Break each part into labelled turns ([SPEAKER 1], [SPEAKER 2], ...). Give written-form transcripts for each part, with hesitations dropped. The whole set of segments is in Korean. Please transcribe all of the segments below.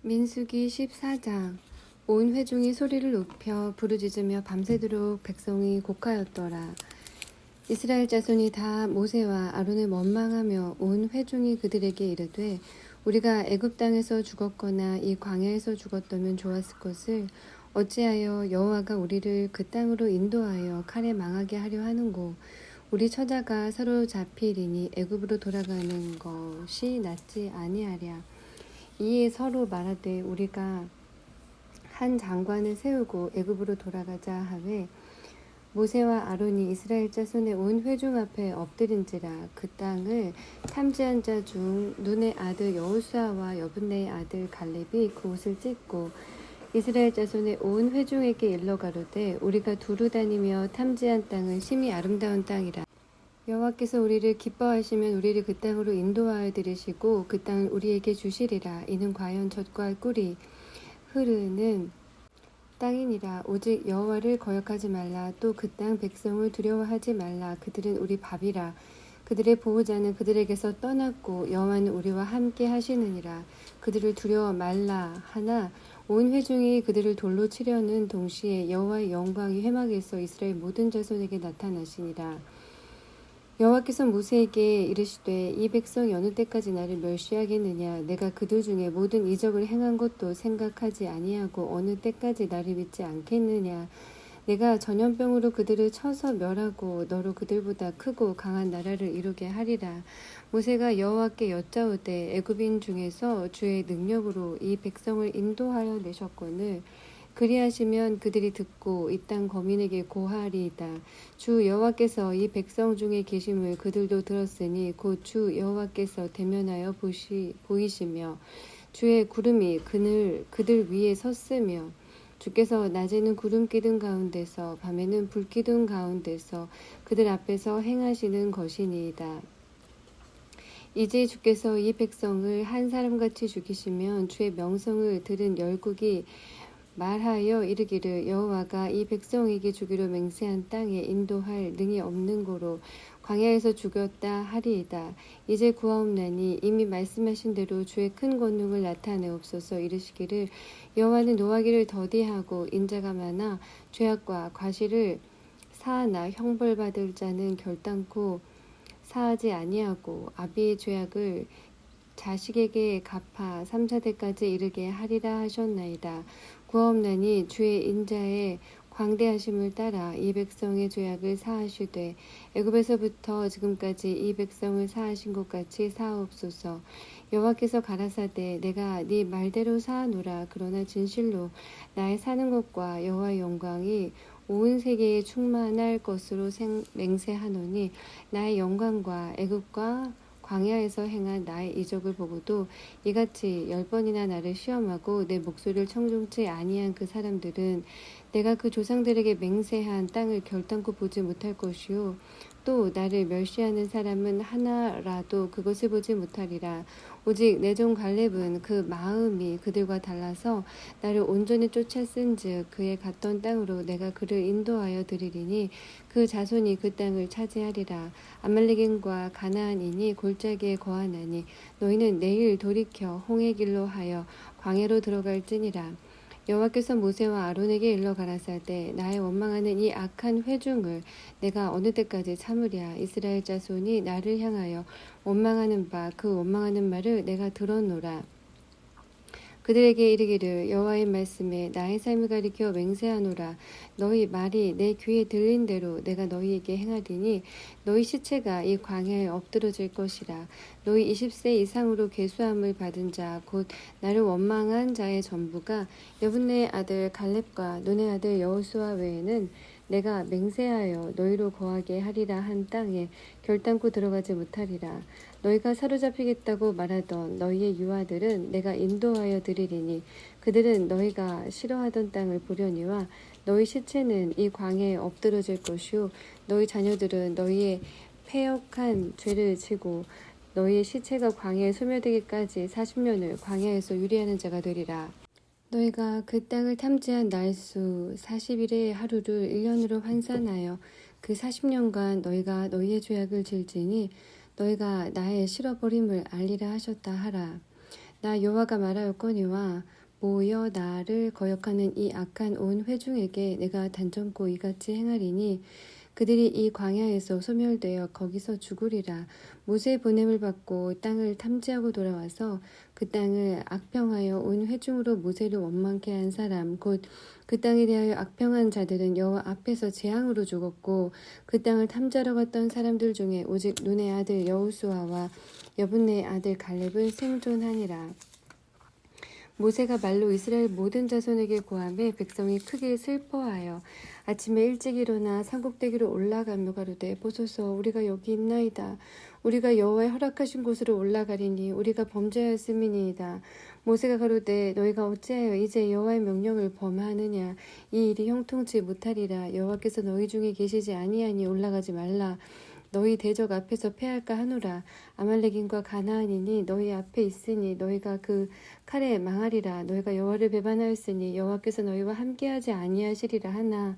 [SPEAKER 1] 민수기 14장. 온 회중이 소리를 높여 부르짖으며 밤새도록 백성이 곡하였더라. 이스라엘 자손이 다 모세와 아론을 원망하며 온 회중이 그들에게 이르되 우리가 애굽 땅에서 죽었거나 이 광야에서 죽었다면 좋았을 것을 어찌하여 여호와가 우리를 그 땅으로 인도하여 칼에 망하게 하려 하는고. 우리 처자가 사로잡히리니 애굽으로 돌아가는 것이 낫지 아니하랴. 이에 서로 말하되 우리가 한 장관을 세우고 애굽으로 돌아가자 하되 모세와 아론이 이스라엘 자손의 온 회중 앞에 엎드린지라. 그 땅을 탐지한 자 중 눈의 아들 여호수아와 여분네의 아들 갈렙이 그 옷을 찢고 이스라엘 자손의 온 회중에게 일러 가로되 우리가 두루 다니며 탐지한 땅은 심히 아름다운 땅이라. 여호와께서 우리를 기뻐하시면 우리를 그 땅으로 인도하여 들으시고 그 땅을 우리에게 주시리라. 이는 과연 젖과 꿀이 흐르는 땅이니라. 오직 여호와를 거역하지 말라. 또 그 땅 백성을 두려워하지 말라. 그들은 우리 밥이라. 그들의 보호자는 그들에게서 떠났고 여호와는 우리와 함께 하시느니라. 그들을 두려워 말라 하나 온 회중이 그들을 돌로 치려는 동시에 여호와의 영광이 회막에서 이스라엘 모든 자손에게 나타나시니라. 여호와께서 모세에게 이르시되 이 백성이 어느 때까지 나를 멸시하겠느냐. 내가 그들 중에 모든 이적을 행한 것도 생각하지 아니하고 어느 때까지 나를 믿지 않겠느냐. 내가 전염병으로 그들을 쳐서 멸하고 너로 그들보다 크고 강한 나라를 이루게 하리라. 모세가 여호와께 여짜오되 애굽인 중에서 주의 능력으로 이 백성을 인도하여 내셨거늘 그리하시면 그들이 듣고 이 땅 거민에게 고하리이다. 주 여호와께서 이 백성 중에 계심을 그들도 들었으니 곧 주 여호와께서 대면하여 보이시며 주의 구름이 그들 위에 섰으며 주께서 낮에는 구름 기둥 가운데서 밤에는 불 기둥 가운데서 그들 앞에서 행하시는 것이니이다. 이제 주께서 이 백성을 한 사람같이 죽이시면 주의 명성을 들은 열국이 말하여 이르기를 여호와가 이 백성에게 주기로 맹세한 땅에 인도할 능이 없는 고로 광야에서 죽였다 하리이다. 이제 구하옵나니 이미 말씀하신 대로 주의 큰 권능을 나타내옵소서. 이르시기를 여호와는 노하기를 더디하고 인자가 많아 죄악과 과실을 사하나 형벌받을 자는 결단코 사하지 아니하고 아비의 죄악을 자식에게 갚아 3, 4대까지 이르게 하리라 하셨나이다. 구하옵나니 주의 인자의 광대하심을 따라 이 백성의 죄악을 사하시되 애굽에서부터 지금까지 이 백성을 사하신 것 같이 사하옵소서. 여호와께서 가라사대 내가 네 말대로 사하노라. 그러나 진실로 나의 사는 것과 여호와의 영광이 온 세계에 충만할 것으로 맹세하노니 나의 영광과 애굽과 광야에서 행한 나의 이적을 보고도 이같이 10번이나 나를 시험하고 내 목소리를 청종치 아니한 그 사람들은 내가 그 조상들에게 맹세한 땅을 결단코 보지 못할 것이요 또 나를 멸시하는 사람은 하나라도 그것을 보지 못하리라. 오직 내 종 갈렙은 그 마음이 그들과 달라서 나를 온전히 쫓았은즉 그의 갔던 땅으로 내가 그를 인도하여 드리리니 그 자손이 그 땅을 차지하리라. 아말렉인과 가나안인이 골짜기에 거하나니 너희는 내일 돌이켜 홍해 길로 하여 광야로 들어갈지니라. 여호와께서 모세와 아론에게 일러 가라사대 나의 원망하는 이 악한 회중을 내가 어느 때까지 참으랴. 이스라엘 자손이 나를 향하여 원망하는 바 그 원망하는 말을 내가 들었노라. 그들에게 이르기를 여호와의 말씀에 나의 삶을 가리켜 맹세하노라. 너희 말이 내 귀에 들린 대로 내가 너희에게 행하리니 너희 시체가 이 광야에 엎드러질 것이라. 너희 20세 이상으로 계수함을 받은 자 곧 나를 원망한 자의 전부가 여분네의 아들 갈렙과 눈의 아들 여호수아 외에는 내가 맹세하여 너희로 거하게 하리라 한 땅에 결단코 들어가지 못하리라. 너희가 사로잡히겠다고 말하던 너희의 유아들은 내가 인도하여 드리리니 그들은 너희가 싫어하던 땅을 보려니와 너희 시체는 이 광야에 엎드러질 것이요 너희 자녀들은 너희의 패역한 죄를 지고 너희의 시체가 광야에 소멸되기까지 40년을 광야에서 유리하는 자가 되리라. 너희가 그 땅을 탐지한 날수 40일의 하루를 1년으로 환산하여 그 40년간 너희가 너희의 죄악을 질지니 너희가 나의 실어버림을 알리라 하셨다 하라. 나 여호와가 말하였거니와 모여 나를 거역하는 이 악한 온 회중에게 내가 단정코 이같이 행하리니 그들이 이 광야에서 소멸되어 거기서 죽으리라. 모세의 보냄을 받고 땅을 탐지하고 돌아와서 그 땅을 악평하여 온 회중으로 모세를 원망케 한 사람 곧 그 땅에 대하여 악평한 자들은 여호와 앞에서 재앙으로 죽었고 그 땅을 탐지하러 갔던 사람들 중에 오직 눈의 아들 여호수아와 여분네의 아들 갈렙은 생존하니라. 모세가 말로 이스라엘 모든 자손에게 고하매 백성이 크게 슬퍼하여 아침에 일찍 일어나 산꼭대기로 올라가며 가로되 보소서 우리가 여기 있나이다. 우리가 여호와의 허락하신 곳으로 올라가리니 우리가 범죄하였음이니이다. 모세가 가로되 너희가 어찌하여 이제 여호와의 명령을 범하느냐. 이 일이 형통치 못하리라. 여호와께서 너희 중에 계시지 아니하니 올라가지 말라. 너희 대적 앞에서 패할까 하노라. 아말렉인과 가나안인이 너희 앞에 있으니 너희가 그 칼에 망하리라. 너희가 여호와를 배반하였으니 여호와께서 너희와 함께하지 아니하시리라 하나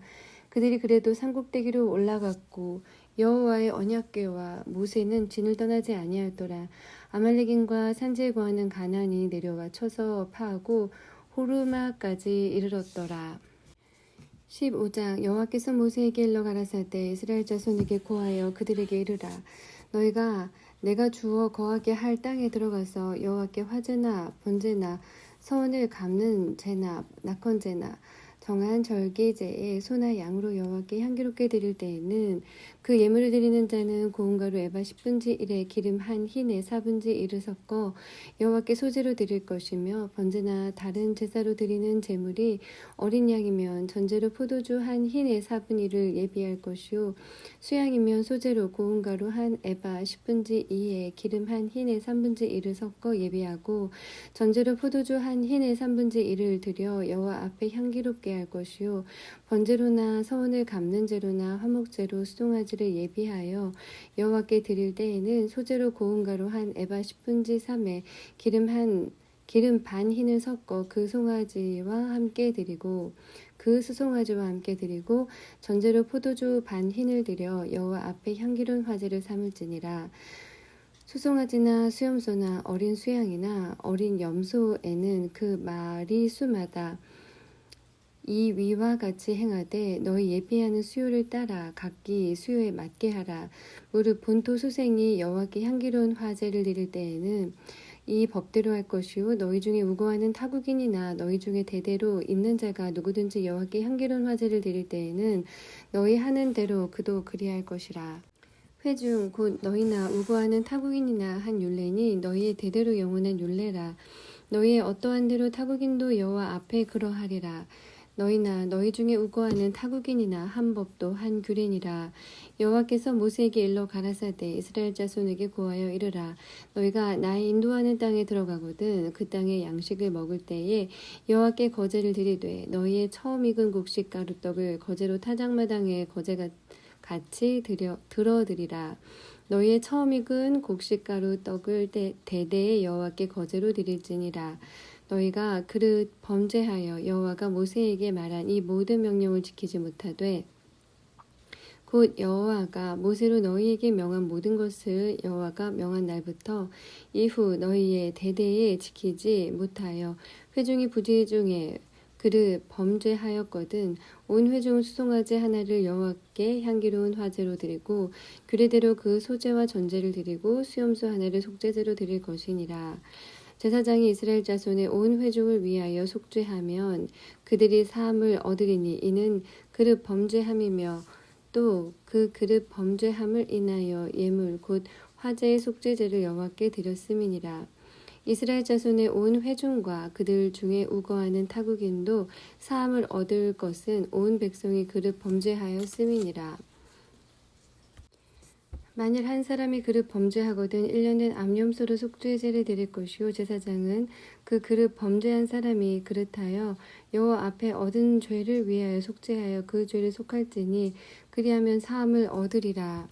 [SPEAKER 1] 그들이 그래도 산꼭대기로 올라갔고 여호와의 언약궤와 모세는 진을 떠나지 아니하였더라. 아말렉인과 산지에 거하는 가나안이 내려와 쳐서 파하고 호르마까지 이르렀더라. 15장 여호와께서 모세에게 일러 가라사대 이스라엘 자손에게 고하여 그들에게 이르라. 너희가 내가 주어 거하게 할 땅에 들어가서 여호와께 화제나 번제나 서원을 갚는 제나 낙헌제나 정한 절기제에 소나 양으로 여호와께 향기롭게 드릴 때에는 그 예물을 드리는 자는 고운 가루 에바 10분지 1에 기름 한 흰에 4분지 1을 섞어 여호와께 소제로 드릴 것이며 번제나 다른 제사로 드리는 제물이 어린 양이면 전제로 포도주 한 흰에 4분의 1을 예비할 것이요 수양이면 소제로 고운 가루 한 에바 10분지 2에 기름 한 흰에 3분지 1을 섞어 예비하고 전제로 포도주 한 흰에 3분지 1을 드려 여호와 앞에 향기롭게 할 것이요 번제로나 서원을 갚는 제로나 화목제로 수송아지를 예비하여 여호와께 드릴 때에는 소제로 고운 가루 한 에바 10분지 3에 기름 반 흰을 섞어 그 송아지와 함께 드리고 그 수송아지와 함께 드리고 전제로 포도주 반 흰을 드려 여호와 앞에 향기로운 화제를 삼을지니라. 수송아지나 수염소나 어린 수양이나 어린 염소에는 그 마리 수마다 이 위와 같이 행하되 너희 예비하는 수요를 따라 각기 수요에 맞게 하라. 무릇 본토 수생이 여호와께 향기로운 화제를 드릴 때에는 이 법대로 할 것이요 너희 중에 우거하는 타국인이나 너희 중에 대대로 있는 자가 누구든지 여호와께 향기로운 화제를 드릴 때에는 너희 하는 대로 그도 그리할 것이라. 회중 곧 너희나 우거하는 타국인이나 한 율례니 너희의 대대로 영원한 율례라. 너희의 어떠한 대로 타국인도 여호와 앞에 그러하리라. 너희나 너희 중에 우거하는 타국인이나 한 법도 한 규례니라. 여호와께서 모세에게 일러 가라사대 이스라엘 자손에게 고하여 이르라. 너희가 나의 인도하는 땅에 들어가거든 그 땅의 양식을 먹을 때에 여호와께 거제를 드리되 너희의 처음 익은 곡식 가루떡을 거제로 타작마당에 거제가 같이 들어드리라. 너희의 처음 익은 곡식가루 떡을 대대에 여호와께 거제로 드릴지니라. 너희가 그릇 범죄하여 여호와가 모세에게 말한 이 모든 명령을 지키지 못하되 곧 여호와가 모세로 너희에게 명한 모든 것을 여호와가 명한 날부터 이후 너희의 대대에 지키지 못하여 회중이 부지 중에 그릇 범죄하였거든 온 회중 수송아지 하나를 여호와께 향기로운 화제로 드리고 규례대로 그 소제와 전제를 드리고 수염소 하나를 속죄제로 드릴 것이니라. 제사장이 이스라엘 자손의 온 회중을 위하여 속죄하면 그들이 사함을 얻으리니 이는 그릇 범죄함이며 또 그 그릇 범죄함을 인하여 예물 곧 화제의 속죄제를 여호와께 드렸음이니라. 이스라엘 자손의 온 회중과 그들 중에 우거하는 타국인도 사함을 얻을 것은 온 백성이 그릇 범죄하였음이니라. 만일 한 사람이 그릇 범죄하거든 1년 된 암염소로 속죄제를 드릴 것이요 제사장은 그 그릇 범죄한 사람이 그릇하여 여호와 앞에 얻은 죄를 위하여 속죄하여 그 죄를 속할지니 그리하면 사함을 얻으리라.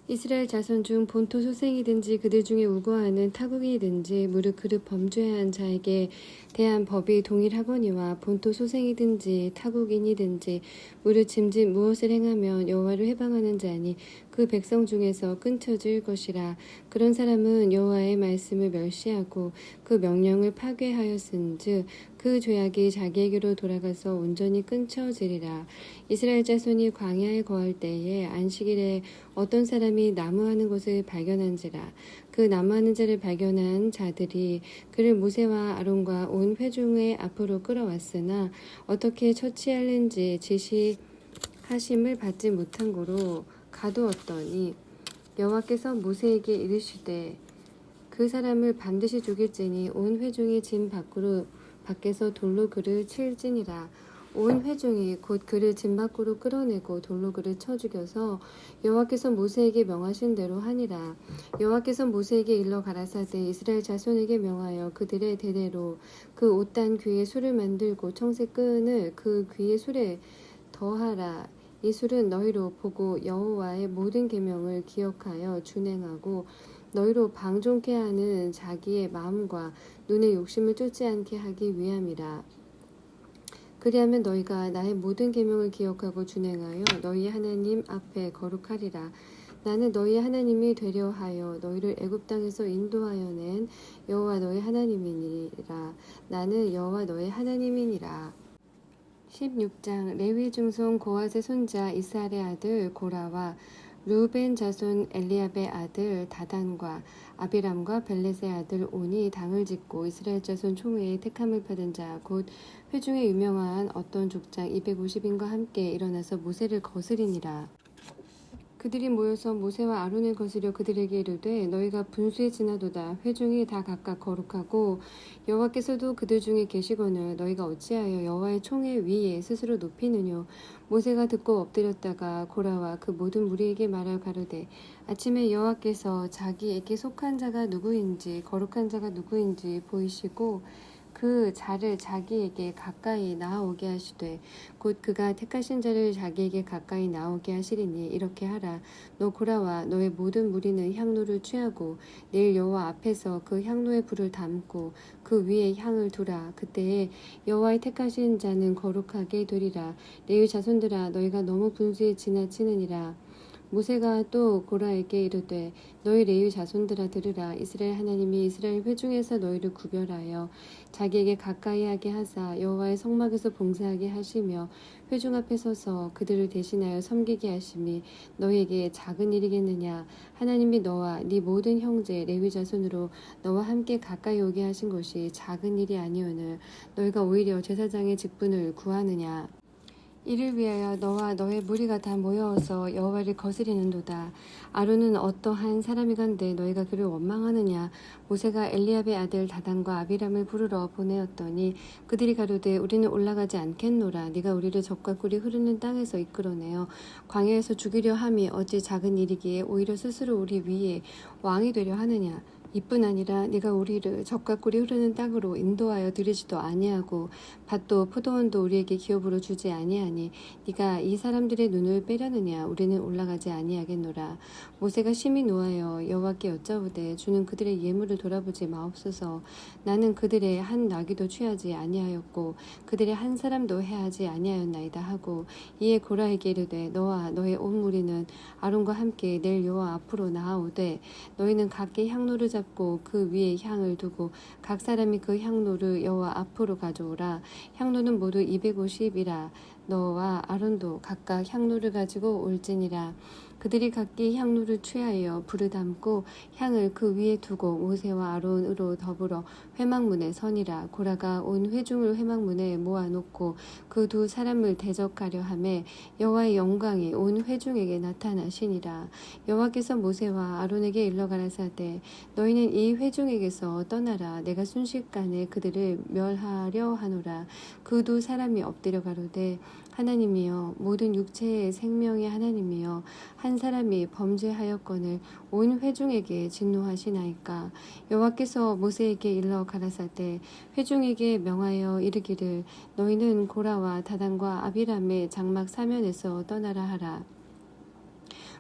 [SPEAKER 1] 이스라엘 자손 중 본토 소생이든지 그들 중에 우거하는 타국이든지 무릇 그릇 범죄한 자에게 대한 법이 동일하거니와 본토 소생이든지 타국인이든지 무릇 짐짓 무엇을 행하면 여호와를 회방하는 자니 그 백성 중에서 끊쳐질 것이라. 그런 사람은 여호와의 말씀을 멸시하고 그 명령을 파괴하였은즉 그 죄악이 자기에게로 돌아가서 온전히 끊쳐지리라. 이스라엘 자손이 광야에 거할 때에 안식일에 어떤 사람이 나무하는 것을 발견한지라. 그 나무하는 자를 발견한 자들이 그를 모세와 아론과 온 회중의 앞으로 끌어왔으나 어떻게 처치하는지 지시하심을 받지 못한 고로 가두었더니 여호와께서 모세에게 이르시되 그 사람을 반드시 죽일지니 온 회중이 진 밖에서 돌로 그를 칠지니라. 온 회중이 곧 그를 진 밖으로 끌어내고 돌로 그를 쳐 죽여서 여호와께서 모세에게 명하신 대로 하니라. 여호와께서 모세에게 일러 가라사대 이스라엘 자손에게 명하여 그들의 대대로 그 옷단 귀에 술을 만들고 청색 끈을 그 귀의 술에 더하라. 이 술은 너희로 보고 여호와의 모든 계명을 기억하여 준행하고 너희로 방종케 하는 자기의 마음과 눈의 욕심을 쫓지 않게 하기 위함이라. 그리하면 너희가 나의 모든 계명을 기억하고 준행하여 너희 하나님 앞에 거룩하리라. 나는 너희 하나님이 되려 하여 너희를 애굽 땅에서 인도하여 낸 여호와 너희 하나님이니라. 나는 여호와 너희 하나님이니라. 16장 레위 중손 고핫의 손자 이스할의 아들 고라와 르우벤 자손 엘리압의 아들 다단과 아비람과 벨렛의 아들 온이 당을 짓고 이스라엘 자손 총회에 택함을 받은 자 곧 회중에 유명한 어떤 족장 250인과 함께 일어나서 모세를 거스리니라. 그들이 모여서 모세와 아론을 거스려 그들에게 이르되 너희가 분수에 지나도다. 회중이 다 각각 거룩하고 여호와께서도 그들 중에 계시거늘 너희가 어찌하여 여호와의 총회 위에 스스로 높이느뇨. 모세가 듣고 엎드렸다가 고라와 그 모든 무리에게 말하여 가로되 아침에 여호와께서 자기에게 속한 자가 누구인지 거룩한 자가 누구인지 보이시고 그 자를 자기에게 가까이 나아오게 하시되 곧 그가 택하신 자를 자기에게 가까이 나오게 하시리니 이렇게 하라. 너 고라와 너의 모든 무리는 향로를 취하고 내일 여호와 앞에서 그 향로의 불을 담고 그 위에 향을 두라. 그때에 여호와의 택하신 자는 거룩하게 되리라. 레위 자손들아 너희가 너무 분수에 지나치느니라. 모세가 또 고라에게 이르되 너희 레위 자손들아 들으라. 이스라엘 하나님이 이스라엘 회중에서 너희를 구별하여 자기에게 가까이 하게 하사 여호와의 성막에서 봉사하게 하시며 회중 앞에 서서 그들을 대신하여 섬기게 하심이 너희에게 작은 일이겠느냐. 하나님이 너와 네 모든 형제 레위 자손으로 너와 함께 가까이 오게 하신 것이 작은 일이 아니오늘 너희가 오히려 제사장의 직분을 구하느냐. 이를 위하여 너와 너의 무리가 다 모여서 여호와를 거스리는도다. 아론은 어떠한 사람이간데 너희가 그를 원망하느냐. 모세가 엘리압의 아들 다단과 아비람을 부르러 보내었더니 그들이 가로되 우리는 올라가지 않겠노라. 네가 우리를 적과 꿀이 흐르는 땅에서 이끌어내어 광야에서 죽이려 함이 어찌 작은 일이기에 오히려 스스로 우리 위에 왕이 되려 하느냐. 이뿐 아니라 네가 우리를 적과 꿀이 흐르는 땅으로 인도하여 들이지도 아니하고 밭도 포도원도 우리에게 기업으로 주지 아니하니 네가 이 사람들의 눈을 빼려느냐. 우리는 올라가지 아니하겠노라. 모세가 심히 노하여 여호와께 여짜오되 주는 그들의 예물을 돌아보지 마옵소서. 나는 그들의 한 나귀도 취하지 아니하였고 그들의 한 사람도 해하지 아니하였나이다 하고 이에 고라에게 이르되 너와 너의 온 무리는 아론과 함께 내일 여호와 앞으로 나아오되 너희는 각기 향로를 잡고 그 위에 향을 두고 각 사람이 그 향로를 여호와 앞으로 가져오라. 향로는 모두 250이라. 너와 아론도 각각 향로를 가지고 올지니라. 그들이 각기 향로를 취하여 불을 담고 향을 그 위에 두고 모세와 아론으로 더불어 회막문에 서니라. 고라가 온 회중을 회막문에 모아놓고 그 두 사람을 대적하려 하매 여호와의 영광이 온 회중에게 나타나시니라. 여호와께서 모세와 아론에게 일러 가라사대 너희는 이 회중에게서 떠나라. 내가 순식간에 그들을 멸하려 하노라. 그 두 사람이 엎드려 가로되 하나님이여 모든 육체의 생명의 하나님이여 한 사람이 범죄하였거늘 온 회중에게 진노하시나이까. 여호와께서 모세에게 일러 가라사대 회중에게 명하여 이르기를 너희는 고라와 다단과 아비람의 장막 사면에서 떠나라 하라.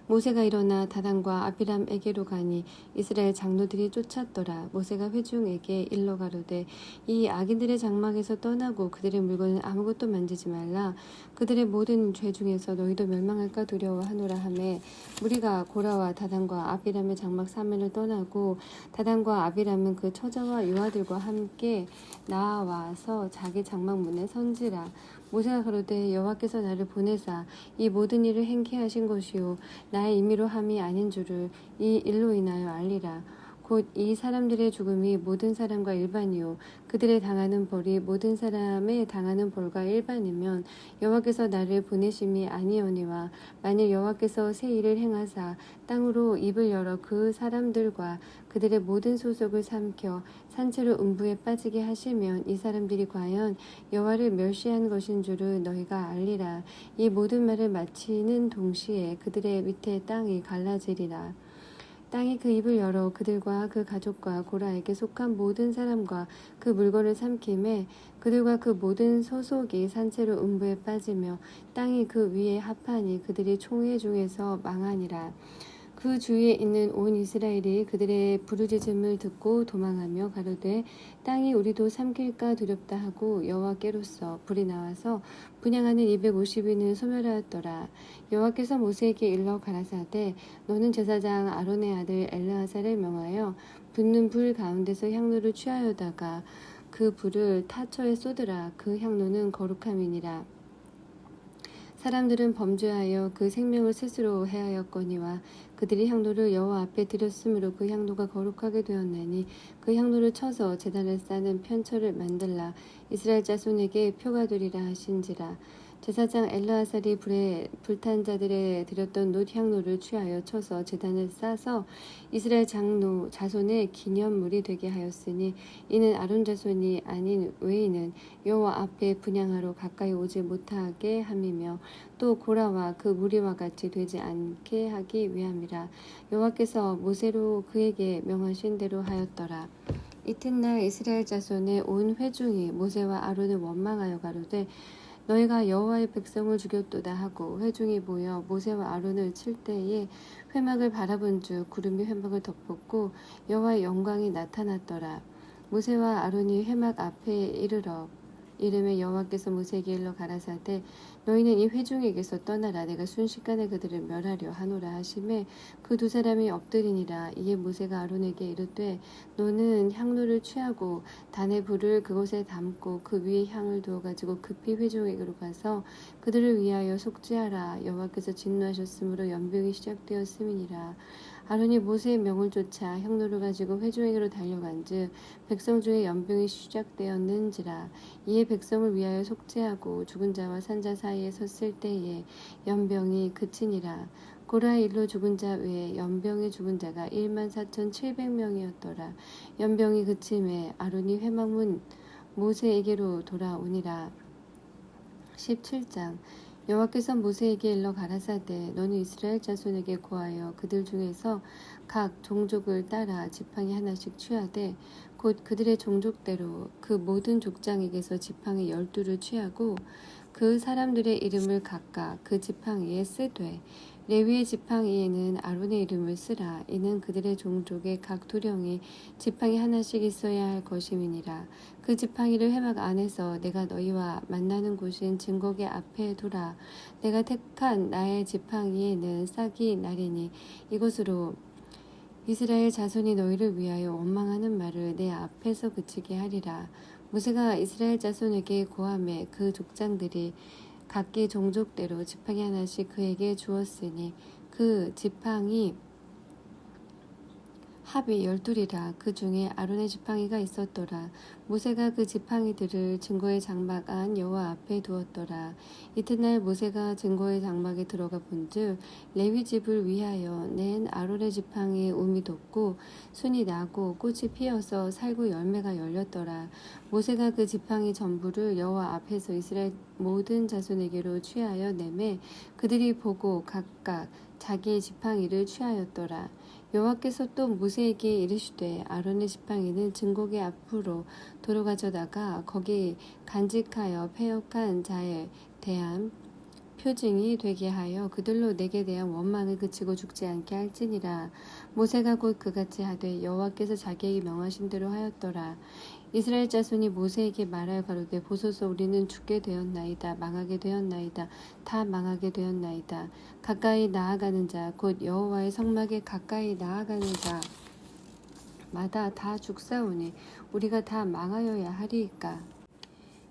[SPEAKER 1] 모세가 일어나 다단과 아비람에게로 가니 이스라엘 장로들이 쫓았더라. 모세가 회중에게 일러 가로되 이 악인들의 장막에서 떠나고 그들의 물건은 아무것도 만지지 말라. 그들의 모든 죄 중에서 너희도 멸망할까 두려워하노라 하매 무리가 고라와 다단과 아비람의 장막 사면을 떠나고 다단과 아비람은 그 처자와 유아들과 함께 나와서 자기 장막 문에 선지라. 모세가 가로되 여호와께서 나를 보내사 이 모든 일을 행케 하신 것이요 나의 임의로 함이 아닌 줄을 이 일로 인하여 알리라. 곧 이 사람들의 죽음이 모든 사람과 일반이요 그들의 당하는 벌이 모든 사람의 당하는 벌과 일반이면 여호와께서 나를 보내심이 아니오니와 만일 여호와께서 새 일을 행하사 땅으로 입을 열어 그 사람들과 그들의 모든 소속을 삼켜 산채로 음부에 빠지게 하시면 이 사람들이 과연 여호와를 멸시한 것인 줄을 너희가 알리라. 이 모든 말을 마치는 동시에 그들의 밑에 땅이 갈라지리라. 땅이 그 입을 열어 그들과 그 가족과 고라에게 속한 모든 사람과 그 물건을 삼킴에 그들과 그 모든 소속이 산채로 음부에 빠지며 땅이 그 위에 합하니 그들이 총회 중에서 망하니라. 그 주위에 있는 온 이스라엘이 그들의 부르짖음을 듣고 도망하며 가로되 땅이 우리도 삼킬까 두렵다 하고 여호와께로서 불이 나와서 분향하는 250인을 소멸하였더라. 여호와께서 모세에게 일러 가라사대 너는 제사장 아론의 아들 엘르아살을 명하여 붙는 불 가운데서 향로를 취하여다가 그 불을 타처에 쏟으라. 그 향로는 거룩함이니라. 사람들은 범죄하여 그 생명을 스스로 해하였거니와 그들이 향로를 여호와 앞에 드렸으므로 그 향로가 거룩하게 되었나니 그 향로를 쳐서 제단을 쌓는 편처를 만들라. 이스라엘 자손에게 표가 되리라 하신지라. 제사장 엘르아살이 불에 불탄 자들에 드렸던 놋 향로를 취하여 쳐서 제단을 싸서 이스라엘 장로 자손의 기념물이 되게 하였으니 이는 아론 자손이 아닌 외인은 여호와 앞에 분향하러 가까이 오지 못하게 함이며 또 고라와 그 무리와 같이 되지 않게 하기 위함이라. 여호와께서 모세로 그에게 명하신 대로 하였더라. 이튿날 이스라엘 자손의 온 회중이 모세와 아론을 원망하여 가로되 너희가 여호와의 백성을 죽였도다 하고 회중이 모여 모세와 아론을 칠 때에 회막을 바라본 즉 구름이 회막을 덮었고 여호와의 영광이 나타났더라. 모세와 아론이 회막 앞에 이르러 이름에 여호와께서 모세에게 일러 가라사대 너희는 이 회중에게서 떠나라. 내가 순식간에 그들을 멸하려 하노라 하심에 그 두 사람이 엎드리니라. 이에 모세가 아론에게 이르되 너는 향로를 취하고 단의 불을 그곳에 담고 그 위에 향을 두어 가지고 급히 회중에게로 가서 그들을 위하여 속죄하라. 여호와께서 진노하셨으므로 연병이 시작되었음이니라. 아론이 모세의 명을 쫓아 향로를 가지고 회중에게로 달려간즉 백성 중에 연병이 시작되었는지라. 이에 백성을 위하여 속죄하고 죽은 자와 산자 사이에 섰을 때에 연병이 그치니라. 고라의 일로 죽은 자 외에 연병에 죽은 자가 14,700명이었더라. 연병이 그침에 아론이 회막문 모세에게로 돌아오니라. 17장 여호와께서 모세에게 일러 가라사대 너는 이스라엘 자손에게 고하여 그들 중에서 각 종족을 따라 지팡이 하나씩 취하되 곧 그들의 종족대로 그 모든 족장에게서 지팡이 12를 취하고 그 사람들의 이름을 각각 그 지팡이에 쓰되 레위의 지팡이에는 아론의 이름을 쓰라. 이는 그들의 종족의 각 두령에 지팡이 하나씩 있어야 할 것임이니라. 그 지팡이를 회막 안에서 내가 너희와 만나는 곳인 증거계 앞에 두라. 내가 택한 나의 지팡이에는 싹이 나리니 이것으로 이스라엘 자손이 너희를 위하여 원망하는 말을 내 앞에서 그치게 하리라. 모세가 이스라엘 자손에게 고하매 그 족장들이 각기 종족대로 지팡이 하나씩 그에게 주었으니 그 지팡이 합이 12이라. 그 중에 아론의 지팡이가 있었더라. 모세가 그 지팡이들을 증거의 장막 안 여호와 앞에 두었더라. 이튿날 모세가 증거의 장막에 들어가 본즉 레위 집을 위하여 낸 아론의 지팡이에 움이 돋고 순이 나고 꽃이 피어서 살구 열매가 열렸더라. 모세가 그 지팡이 전부를 여호와 앞에서 이스라엘 모든 자손에게로 취하여 내매 그들이 보고 각각 자기의 지팡이를 취하였더라. 여호와께서 또 모세에게 이르시되 아론의 지팡이는 증거계 앞으로 도로 가져다가 거기 간직하여 패역한 자에 대한 표징이 되게 하여 그들로 내게 대한 원망을 그치고 죽지 않게 할지니라. 모세가 곧 그같이 하되 여호와께서 자기에게 명하신 대로 하였더라. 이스라엘 자손이 모세에게 말하여 가로되 보소서 우리는 죽게 되었나이다. 망하게 되었나이다. 다 망하게 되었나이다. 가까이 나아가는 자 곧 여호와의 성막에 가까이 나아가는 자마다 다 죽사오니 우리가 다 망하여야 하리이까.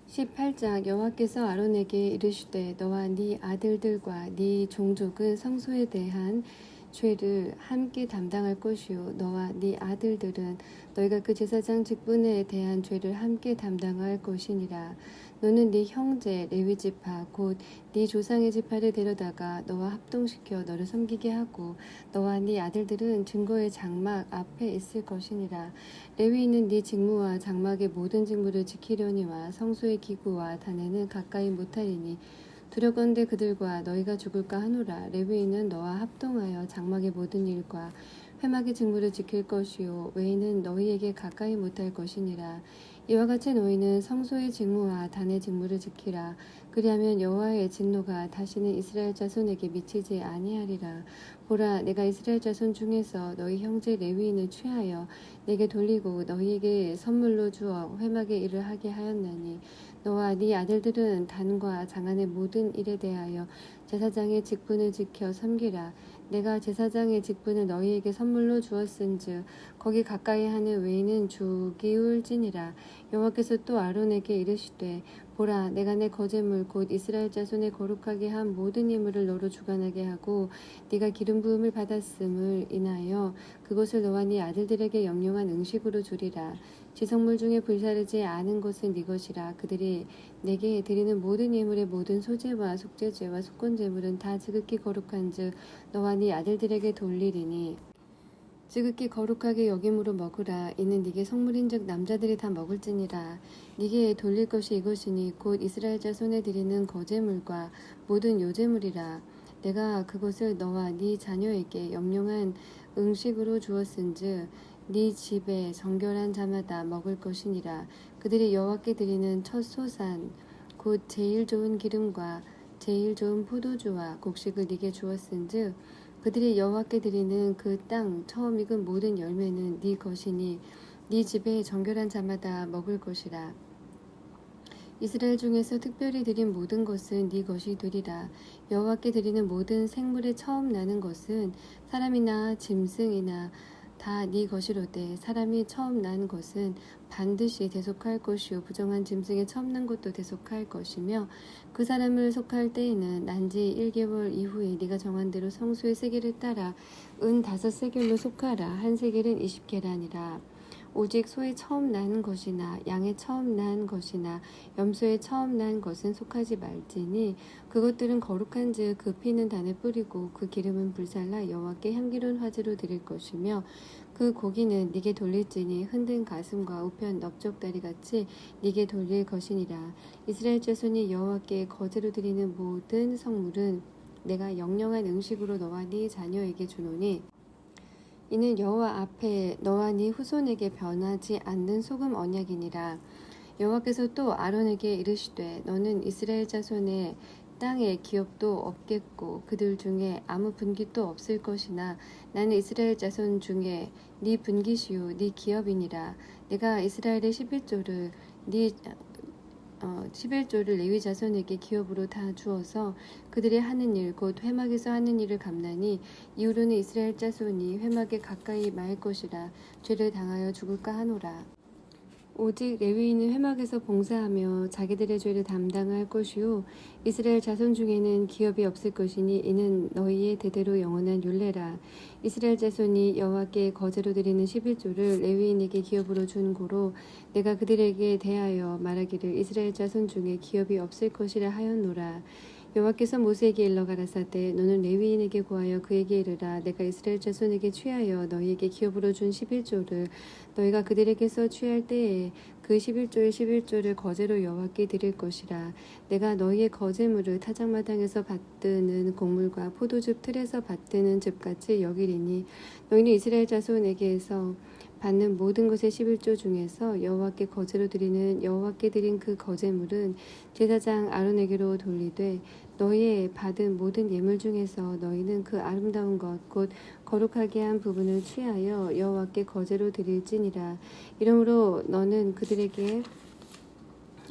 [SPEAKER 1] 18장 여호와께서 아론에게 이르시되 너와 네 아들들과 네 종족은 성소에 대한 죄를 함께 담당할 것이요 너와 네 아들들은 너희가 그 제사장 직분에 대한 죄를 함께 담당할 것이니라. 너는 네 형제 레위 지파 곧 네 조상의 지파를 데려다가 너와 합동시켜 너를 섬기게 하고 너와 네 아들들은 증거의 장막 앞에 있을 것이니라. 레위인은 네 직무와 장막의 모든 직무를 지키려니와 성소의 기구와 단에는 가까이 못하리니 두렵건대 그들과 너희가 죽을까 하노라. 레위인은 너와 합동하여 장막의 모든 일과 회막의 직무를 지킬 것이요 외에는 너희에게 가까이 못할 것이니라. 이와 같이 너희는 성소의 직무와 단의 직무를 지키라. 그리하면 여호와의 진노가 다시는 이스라엘 자손에게 미치지 아니하리라. 보라, 내가 이스라엘 자손 중에서 너희 형제 레위인을 취하여 내게 돌리고 너희에게 선물로 주어 회막의 일을 하게 하였나니 너와 네 아들들은 단과 장안의 모든 일에 대하여 제사장의 직분을 지켜 섬기라. 내가 제사장의 직분을 너희에게 선물로 주었은즉 거기 가까이 하는 외에는 죽이울지니라. 여호와께서 또 아론에게 이르시되 보라, 내가 내 거제물 곧 이스라엘 자손의 거룩하게 한 모든 예물을 너로 주관하게 하고 네가 기름 부음을 받았음을 인하여 그것을 너와 네 아들들에게 영용한 음식으로 주리라. 지성물 중에 불사르지 않은 것은 네 것이라. 그들이 내게 드리는 모든 예물의 모든 소제와 속죄제와 속건제물은 다 지극히 거룩한즉 너와 네 아들들에게 돌리리니 지극히 거룩하게 여김으로 먹으라. 이는 네게 성물인즉 남자들이 다 먹을지니라. 네게 돌릴 것이 이것이니 곧 이스라엘 자손에 드리는 거제물과 모든 요제물이라. 내가 그것을 너와 네 자녀에게 영용한 음식으로 주었은즉 네 집에 정결한 자마다 먹을 것이니라. 그들이 여호와께 드리는 첫 소산 곧 제일 좋은 기름과 제일 좋은 포도주와 곡식을 네게 주었은즉 그들이 여호와께 드리는 그 땅 처음 익은 모든 열매는 네 것이니 네 집에 정결한 자마다 먹을 것이라. 이스라엘 중에서 특별히 드린 모든 것은 네 것이 되리라. 여호와께 드리는 모든 생물의 처음 나는 것은 사람이나 짐승이나 다 네 것이로되 사람이 처음 난 것은 반드시 대속할 것이요 부정한 짐승의 처음 난 것도 대속할 것이며 그 사람을 속할 때에는 난지 1개월 이후에 네가 정한 대로 성소의 세겔을 따라 은 5세겔로 속하라. 한 세겔은 20계란이라. 오직 소의 처음 난 것이나 양의 처음 난 것이나 염소의 처음 난 것은 속하지 말지니 그것들은 거룩한즉 그 피는 단에 뿌리고 그 기름은 불살라 여호와께 향기로운 화제로 드릴 것이며 그 고기는 네게 돌릴지니 흔든 가슴과 우편 넓적다리 같이 네게 돌릴 것이니라. 이스라엘 자손이 여호와께 거제로 드리는 모든 성물은 내가 영영한 음식으로 너와 네 자녀에게 주노니 이는 여호와 앞에 너와 네 후손에게 변하지 않는 소금 언약이니라. 여호와께서 또 아론에게 이르시되 너는 이스라엘 자손의 땅에 기업도 없겠고 그들 중에 아무 분깃도 없을 것이나 나는 이스라엘 자손 중에 네 분깃이요 네 기업이니라. 내가 이스라엘의 11조를 레위 자손에게 기업으로 다 주어서 그들이 하는 일 곧 회막에서 하는 일을 갚나니 이후로는 이스라엘 자손이 회막에 가까이 말 것이라. 죄를 당하여 죽을까 하노라. 오직 레위인은 회막에서 봉사하며 자기들의 죄를 담당할 것이요 이스라엘 자손 중에는 기업이 없을 것이니 이는 너희의 대대로 영원한 율례라. 이스라엘 자손이 여호와께 거제로 드리는 11조를 레위인에게 기업으로 준 고로 내가 그들에게 대하여 말하기를 이스라엘 자손 중에 기업이 없을 것이라 하였노라. 여호와께서 모세에게 일러 가라사대 너는 레위인에게 구하여 그에게 이르라. 내가 이스라엘 자손에게 취하여 너희에게 기업으로 준 11조를 너희가 그들에게서 취할 때에 그 11조의 11조를 거제로 여호와께 드릴 것이라. 내가 너희의 거제물을 타작마당에서 받드는 곡물과 포도즙 틀에서 받드는 즙같이 여기리니 너희는 이스라엘 자손에게서 받는 모든 것의 11조 중에서 여호와께 거제로 드리는 여호와께 드린 그 거제물은 제사장 아론에게로 돌리되 너희의 받은 모든 예물 중에서 너희는 그 아름다운 것 곧 거룩하게 한 부분을 취하여 여호와께 거제로 드릴지니라. 이러므로 너는 그들에게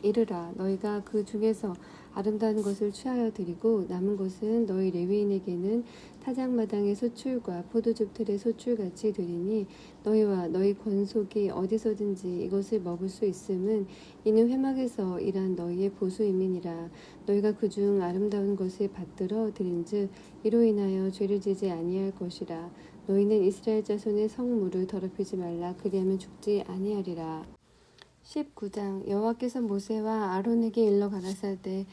[SPEAKER 1] 이르라. 너희가 그 중에서 아름다운 것을 취하여 드리고 남은 것은 너희 레위인에게는 타작마당의 소출과 포도즙 틀의 소출같이 드리니 너희와 너희 권속이 어디서든지 이것을 먹을 수 있음은 이는 회막에서 일한 너희의 보수임이니라. 너희가 그중 아름다운 것을 받들어 드린즉 이로 인하여 죄를 지지 아니할 것이라. 너희는 이스라엘 자손의 성물을 더럽히지 말라. 그리하면 죽지 아니하리라. 19장. 여호와께서 모세와 아론에게 일러 가라사대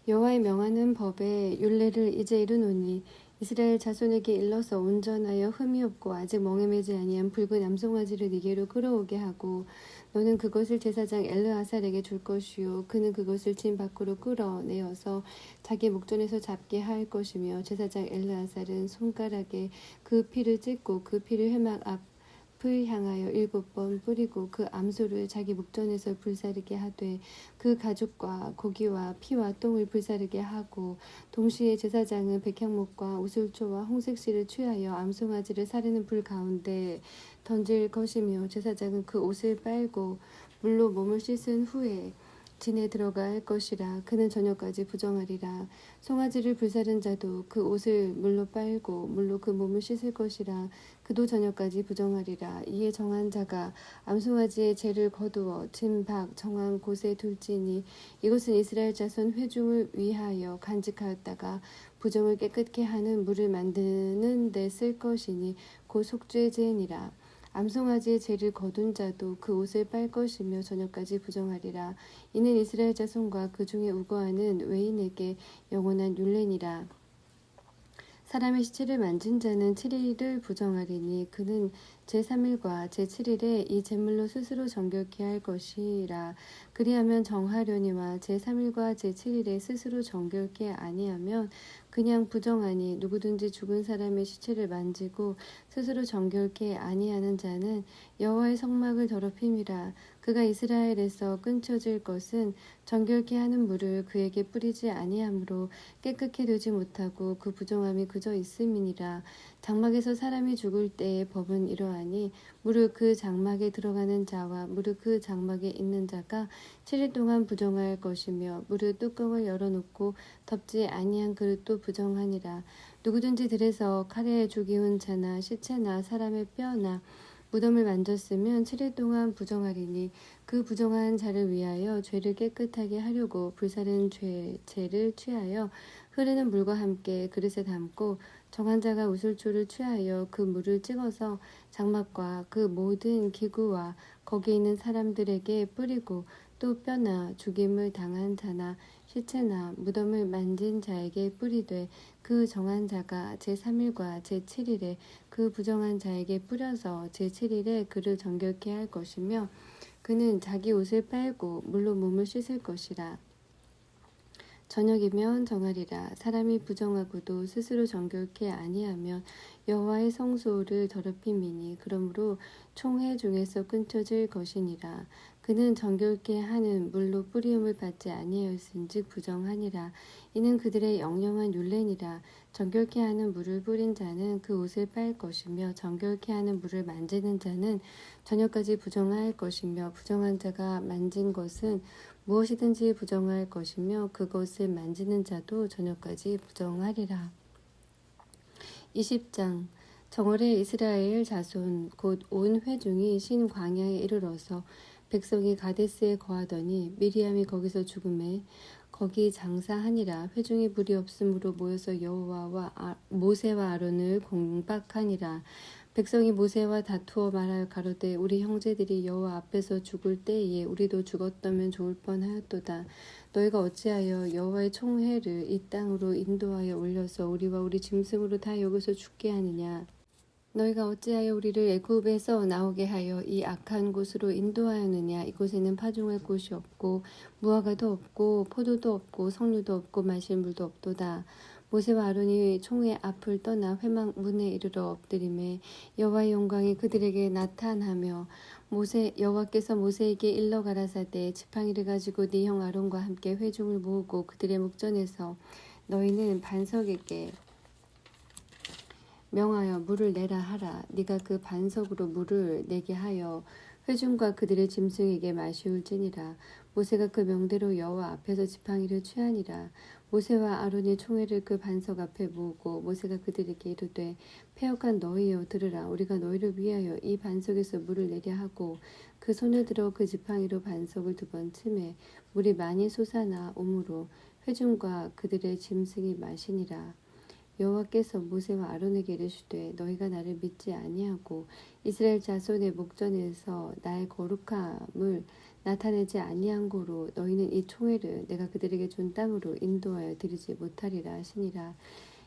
[SPEAKER 1] 여호와의 명하는 법의 율례를 이제 이르노니 이스라엘 자손에게 일러서 온전하여 흠이 없고 아직 멍에매지 아니한 붉은 암송아지를 네게로 끌어오게 하고 너는 그것을 제사장 엘르아살에게 줄 것이요 그는 그것을 진 밖으로 끌어내어서 자기 목전에서 잡게 할 것이며 제사장 엘르아살은 손가락에 그 피를 찢고 그 피를 회막 앞을 향하여 7번 뿌리고 그 암소를 자기 목전에서 불사르게 하되 그 가죽과 고기와 피와 똥을 불사르게 하고 동시에 제사장은 백향목과 우슬초와 홍색실을 취하여 암송아지를 사르는 불 가운데 던질 것이며 제사장은 그 옷을 빨고 물로 몸을 씻은 후에 진에 들어갈 것이라. 그는 저녁까지 부정하리라. 송아지를 불사른 자도 그 옷을 물로 빨고 물로 그 몸을 씻을 것이라. 그도 저녁까지 부정하리라. 이에 정한 자가 암송아지의 죄를 거두어 진 밖 정한 곳에 둘지니 이것은 이스라엘 자손 회중을 위하여 간직하였다가 부정을 깨끗게 하는 물을 만드는 데 쓸 것이니 곧 속죄제니라. 암송아지의 죄를 거둔 자도 그 옷을 빨 것이며 저녁까지 부정하리라. 이는 이스라엘 자손과 그 중에 우거하는 외인에게 영원한 율례니라. 사람의 시체를 만진 자는 7일을 부정하리니 그는 제3일과 제7일에 이 제물로 스스로 정결케 할 것이라. 그리하면 정하려니와 제3일과 제7일에 스스로 정결케 아니하면 그냥 부정하니 누구든지 죽은 사람의 시체를 만지고 스스로 정결케 아니하는 자는 여호와의 성막을 더럽힘이라. 그가 이스라엘에서 끊쳐질 것은 정결케 하는 물을 그에게 뿌리지 아니하므로 깨끗게 되지 못하고 그 부정함이 그저 있음이니라. 장막에서 사람이 죽을 때의 법은 이러하니 무릇 그 장막에 들어가는 자와 무릇 그 장막에 있는 자가 7일 동안 부정할 것이며 무릇 뚜껑을 열어놓고 덮지 아니한 그릇도 부정하니라. 누구든지 들에서 칼에 죽이운 자나 시체나 사람의 뼈나 무덤을 만졌으면 7일 동안 부정하리니 그 부정한 자를 위하여 죄를 깨끗하게 하려고 불사른 죄를 취하여 흐르는 물과 함께 그릇에 담고 정한 자가 우슬초를 취하여 그 물을 찍어서 장막과 그 모든 기구와 거기 있는 사람들에게 뿌리고 또 뼈나 죽임을 당한 자나 시체나 무덤을 만진 자에게 뿌리되 그 정한 자가 제3일과 제7일에 그 부정한 자에게 뿌려서 제7일에 그를 정결케 할 것이며 그는 자기 옷을 빨고 물로 몸을 씻을 것이라. 저녁이면 정하리라. 사람이 부정하고도 스스로 정결케 아니하면 여호와의 성소를 더럽힘이니 그러므로 총회 중에서 끊쳐질 것이니라. 그는 정결케 하는 물로 뿌리움을 받지 아니하였은즉 부정하니라. 이는 그들의 영영한 율례니라. 정결케 하는 물을 뿌린 자는 그 옷을 빨 것이며 정결케 하는 물을 만지는 자는 저녁까지 부정할 것이며 부정한 자가 만진 것은 무엇이든지 부정할 것이며 그것을 만지는 자도 저녁까지 부정하리라. 20장. 정월에 이스라엘 자손 곧 온 회중이 신 광야에 이르러서 백성이 가데스에 거하더니 미리암이 거기서 죽음에 거기 장사하니라. 회중이 물이 없으므로 모여서 여호와와 모세와 아론을 공박하니라. 백성이 모세와 다투어 말하여 가로되 우리 형제들이 여호와 앞에서 죽을 때에 우리도 죽었다면 좋을 뻔하였도다. 너희가 어찌하여 여호와의 총회를 이 땅으로 인도하여 올려서 우리와 우리 짐승으로 다 여기서 죽게 하느냐. 너희가 어찌하여 우리를 애굽에서 나오게 하여 이 악한 곳으로 인도하였느냐. 이곳에는 파종할 곳이 없고 무화과도 없고 포도도 없고 석류도 없고 마실 물도 없도다. 모세와 아론이 총회 앞을 떠나 회막 문에 이르러 엎드림에 여호와의 영광이 그들에게 나타나며 여호와께서 모세에게 일러 가라사대 지팡이를 가지고 네 형 아론과 함께 회중을 모으고 그들의 목전에서 너희는 반석에게 명하여 물을 내라 하라. 네가 그 반석으로 물을 내게 하여 회중과 그들의 짐승에게 마시울지니라. 모세가 그 명대로 여호와 앞에서 지팡이를 취하니라. 모세와 아론이 총회를 그 반석 앞에 모으고 모세가 그들에게 이르되 패역한 너희여 들으라. 우리가 너희를 위하여 이 반석에서 물을 내려 하고 그 손을 들어 그 지팡이로 반석을 2번 치매 물이 많이 솟아나 오므로 회중과 그들의 짐승이 마시니라. 여호와께서 모세와 아론에게 이르시되 너희가 나를 믿지 아니하고 이스라엘 자손의 목전에서 나의 거룩함을 나타내지 아니한 고로 너희는 이 총회를 내가 그들에게 준 땅으로 인도하여 드리지 못하리라 하시니라.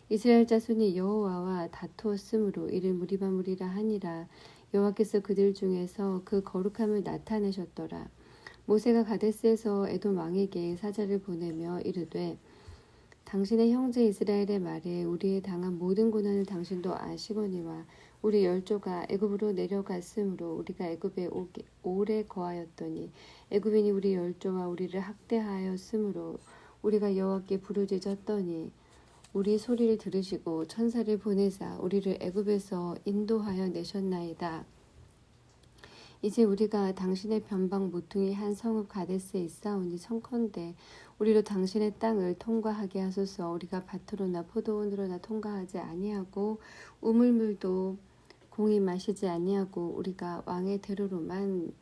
[SPEAKER 1] 이스라엘 자손이 여호와와 다투었으므로 이를 무리바무리라 하니라. 여호와께서 그들 중에서 그 거룩함을 나타내셨더라. 모세가 가데스에서 에돔 왕에게 사자를 보내며 이르되 당신의 형제 이스라엘의 말에 우리의 당한 모든 고난을 당신도 아시거니와 우리 열조가 애굽으로 내려갔으므로 우리가 애굽에 오래 거하였더니 애굽인이 우리 열조와 우리를 학대하였으므로 우리가 여호와께 부르짖었더니 우리 소리를 들으시고 천사를 보내사 우리를 애굽에서 인도하여 내셨나이다. 이제 우리가 당신의 변방 모퉁이 한 성읍 가데스에 있사오니 청컨대 우리로 당신의 땅을 통과하게 하소서. 우리가 밭으로나 포도원으로나 통과하지 아니하고 우물물도 공히 마시지 아니하고 우리가 왕의 대로로만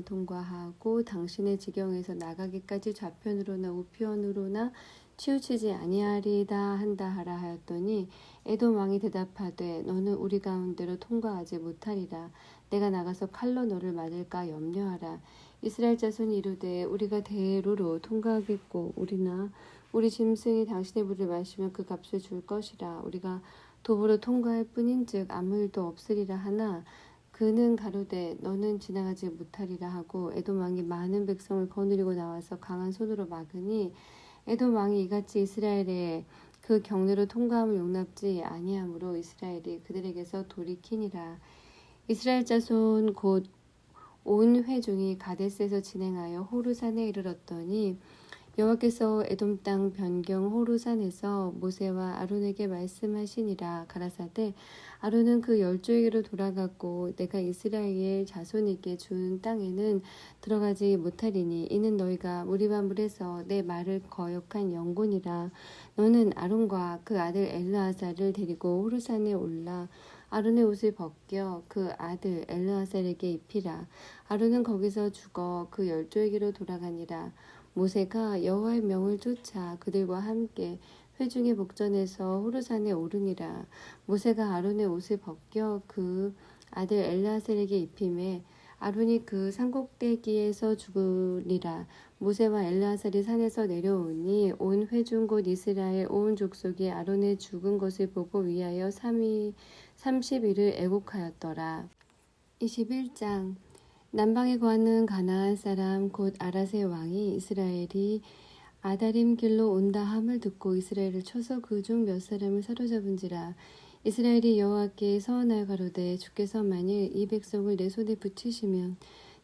[SPEAKER 1] 통과하고 당신의 지경에서 나가기까지 좌편으로나 우편으로나 치우치지 아니하리이다 한다 하라 하였더니 에돔 왕이 대답하되 너는 우리 가운데로 통과하지 못하리라. 내가 나가서 칼로 너를 맞을까 염려하라. 이스라엘 자손이 이르되 우리가 대로로 통과하겠고 우리나 우리 짐승이 당신의 물을 마시면 그 값을 줄 것이라. 우리가 도보로 통과할 뿐인즉 아무 일도 없으리라 하나 그는 가로되 너는 지나가지 못하리라 하고 에돔 왕이 많은 백성을 거느리고 나와서 강한 손으로 막으니 에돔 왕이 이같이 이스라엘의 그 경내로 통과함을 용납지 아니하므로 이스라엘이 그들에게서 돌이키니라. 이스라엘 자손 곧 온 회중이 가데스에서 진행하여 호르산에 이르렀더니 여호와께서 에돔 땅 변경 호르산에서 모세와 아론에게 말씀하시니라. 가라사대 아론은 그 열조에게로 돌아갔고 내가 이스라엘 자손에게 준 땅에는 들어가지 못하리니 이는 너희가 무리바물에서 내 말을 거역한 영곤이라. 너는 아론과 그 아들 엘르아살을 데리고 호르산에 올라 아론의 옷을 벗겨 그 아들 엘르아살에게 입히라. 아론은 거기서 죽어 그 열조에게로 돌아가니라. 모세가 여호와의 명을 쫓아 그들과 함께 회중의 목전에서 호르산에 오르니라. 모세가 아론의 옷을 벗겨 그 아들 엘르아살에게 입히매 아론이 그 산꼭대기에서 죽으리라. 모세와 엘르아살이 산에서 내려오니 온 회중 곧 이스라엘 온 족속이 아론의 죽은 것을 보고 위하여 30일을 애곡하였더라. 21장 남방에 거하는 가나안 사람 곧 아라세 왕이 이스라엘이 아다림 길로 온다 함을 듣고 이스라엘을 쳐서 그 중 몇 사람을 사로잡은지라. 이스라엘이 여호와께 서원하여 가로되 주께서 만일 이 백성을 내 손에 붙이시면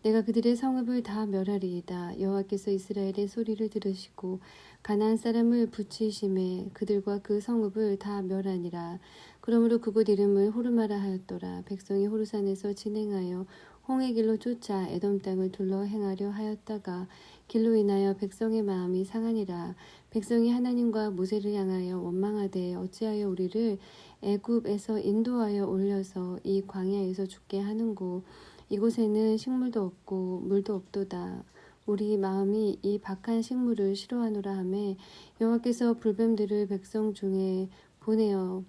[SPEAKER 1] 내가 그들의 성읍을 다 멸하리이다. 여호와께서 이스라엘의 소리를 들으시고 가나안 사람을 붙이심에 그들과 그 성읍을 다 멸하니라. 그러므로 그곳 이름을 호르마라 하였더라. 백성이 호르산에서 진행하여 홍해 길로 쫓아 에돔 땅을 둘러 행하려 하였다가 길로 인하여 백성의 마음이 상하니라. 백성이 하나님과 모세를 향하여 원망하되 어찌하여 우리를 애굽에서 인도하여 올려서 이 광야에서 죽게 하는고 이곳에는 식물도 없고 물도 없도다. 우리 마음이 이 박한 식물을 싫어하노라 하매 여호와께서 불뱀들을 백성 중에 보내어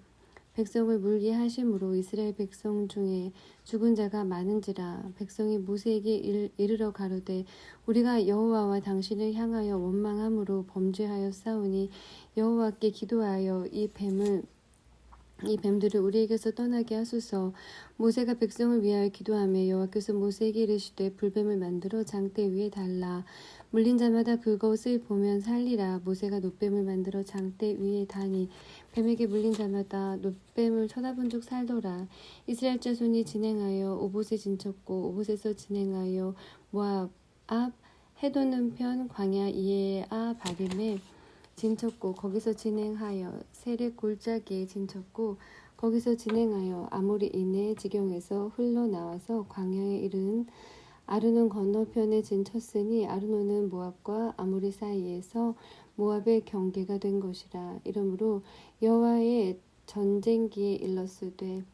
[SPEAKER 1] 백성을 물게 하심으로 이스라엘 백성 중에 죽은 자가 많은지라. 백성이 모세에게 이르러 가로되 우리가 여호와와 당신을 향하여 원망함으로 범죄하여 싸우니 여호와께 기도하여 이 뱀을 이 뱀들을 우리에게서 떠나게 하소서. 모세가 백성을 위하여 기도하며 여호와께서 모세에게 이르시되 불뱀을 만들어 장대 위에 달라 물린 자마다 그것을 보면 살리라. 모세가 놋뱀을 만들어 장대 위에 다니 뱀에게 물린 자마다 놋뱀을 쳐다본 즉 살더라. 이스라엘 자손이 진행하여 오봇에 진쳤고 오봇에서 진행하여 모압 앞 해돋는 편 광야 이에아 바림에 진쳤고 거기서 진행하여 세렉 골짜기에 진쳤고 거기서 진행하여 아모리인의 지경에서 흘러나와서 광야에 이른 아르논 건너편에 진쳤으니 아르논은 모압과 아모리 사이에서 모압의 경계가 된 것이라. 이러므로 여호와의 전쟁기에 일렀으되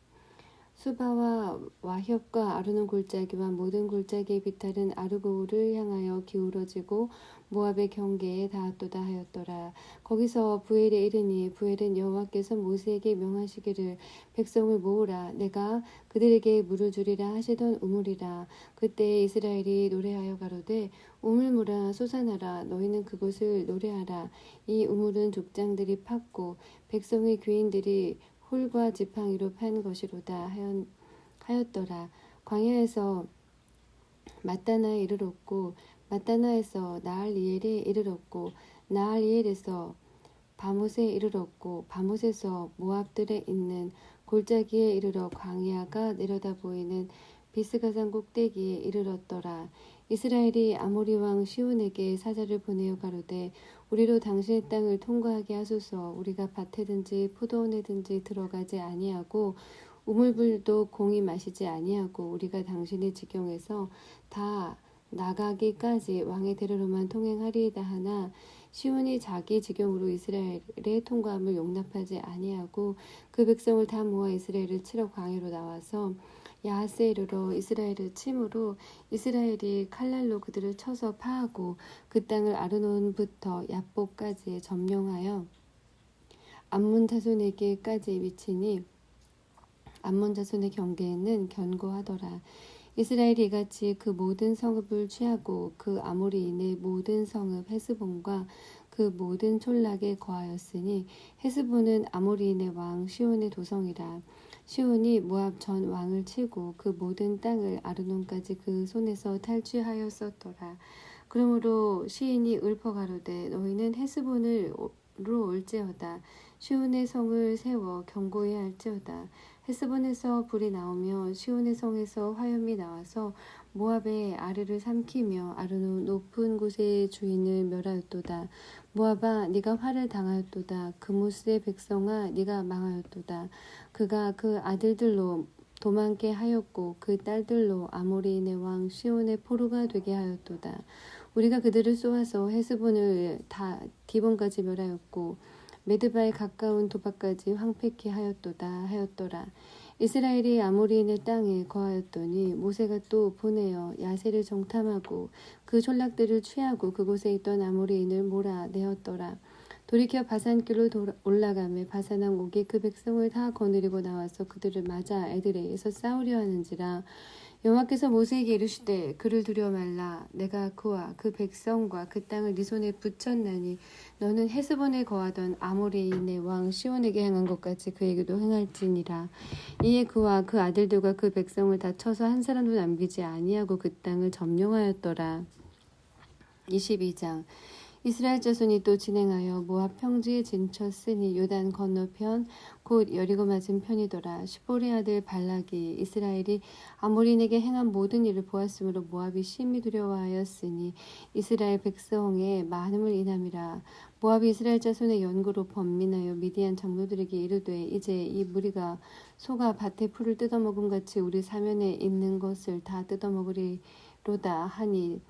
[SPEAKER 1] 수바와 와협과 아르논 골짜기와 모든 골짜기의 비탈은 아르고를 향하여 기울어지고 모압의 경계에 닿았도다 하였더라. 거기서 부엘에 이르니 부엘은 여호와께서 모세에게 명하시기를 백성을 모으라 내가 그들에게 물을 주리라 하시던 우물이라. 그때 이스라엘이 노래하여 가로되 우물물아 솟아나라 너희는 그곳을 노래하라. 이 우물은 족장들이 팠고 백성의 귀인들이 홀과 지팡이로 판 것이로다 하였더라. 광야에서 마따나에 이르렀고 마따나에서 나할리엘에 이르렀고 나할리엘에서 바못에 이르렀고 바못에서 모압들에 있는 골짜기에 이르러 광야가 내려다 보이는 비스가산 꼭대기에 이르렀더라. 이스라엘이 아모리 왕 시온에게 사자를 보내어 가로되 우리로 당신의 땅을 통과하게 하소서. 우리가 밭에든지 포도원에든지 들어가지 아니하고 우물불도 공히 마시지 아니하고 우리가 당신의 지경에서 다 나가기까지 왕의 대로로만 통행하리이다 하나 시온이 자기 지경으로 이스라엘의 통과함을 용납하지 아니하고 그 백성을 다 모아 이스라엘을 치러 광야로 나와서 야하스에 이르러 이스라엘을 침으로 이스라엘이 칼날로 그들을 쳐서 파하고 그 땅을 아르논부터 야복까지 점령하여 암몬 자손에게까지 미치니 암몬 자손의 경계에는 견고하더라. 이스라엘이 이같이 그 모든 성읍을 취하고 그 아모리인의 모든 성읍 헤스본과 그 모든 촌락에 거하였으니 헤스본은 아모리인의 왕 시온의 도성이라. 시온이 모압 전 왕을 치고 그 모든 땅을 아르논까지 그 손에서 탈취하였었더라. 그러므로 시인이 읊어 가로되 너희는 헤스본으로 올지어다. 시온의 성을 세워 경고해야 할지어다. 헤스본에서 불이 나오며 시온의 성에서 화염이 나와서 모압의 아르를 삼키며 아르논 높은 곳의 주인을 멸하였도다. 모압아 네가 화를 당하였도다. 그모스의 백성아 네가 망하였도다. 그가 그 아들들로 도망게 하였고 그 딸들로 아모리인의 왕 시온의 포로가 되게 하였도다. 우리가 그들을 쏘아서 헤스본을 다 디본까지 멸하였고 메드바에 가까운 도박까지 황폐케 하였더라. 이스라엘이 아모리인의 땅에 거하였더니 모세가 또 보내어 야세를 정탐하고 그 촌락들을 취하고 그곳에 있던 아모리인을 몰아내었더라. 돌이켜 바산길로 올라가며 바산왕 옥이 그 백성을 다 거느리고 나와서 그들을 맞아 에드레에서 싸우려 하는지라. 여호와께서 모세에게 이르시되 그를 두려워 말라. 내가 그와 그 백성과 그 땅을 네 손에 붙였나니 너는 헤스본에 거하던 아모리인의 왕 시온에게 행한 것같이 그에게도 행할지니라. 이에 그와 그 아들들과 그 백성을 다 쳐서 한 사람도 남기지 아니하고 그 땅을 점령하였더라. 22장 이스라엘 자손이 또 진행하여 모압 평지에 진쳤으니 요단 건너편 곧 여리고 맞은 편이더라. 시보리 아들 발락이 이스라엘이 아모리인에게 행한 모든 일을 보았으므로 모압이 심히 두려워하였으니 이스라엘 백성의 많음을 인함이라. 모압이 이스라엘 자손의 연고로 번민하여 미디안 장로들에게 이르되 이제 이 무리가 소가 밭의 풀을 뜯어먹음 같이 우리 사면에 있는 것을 다 뜯어먹으리로다 하니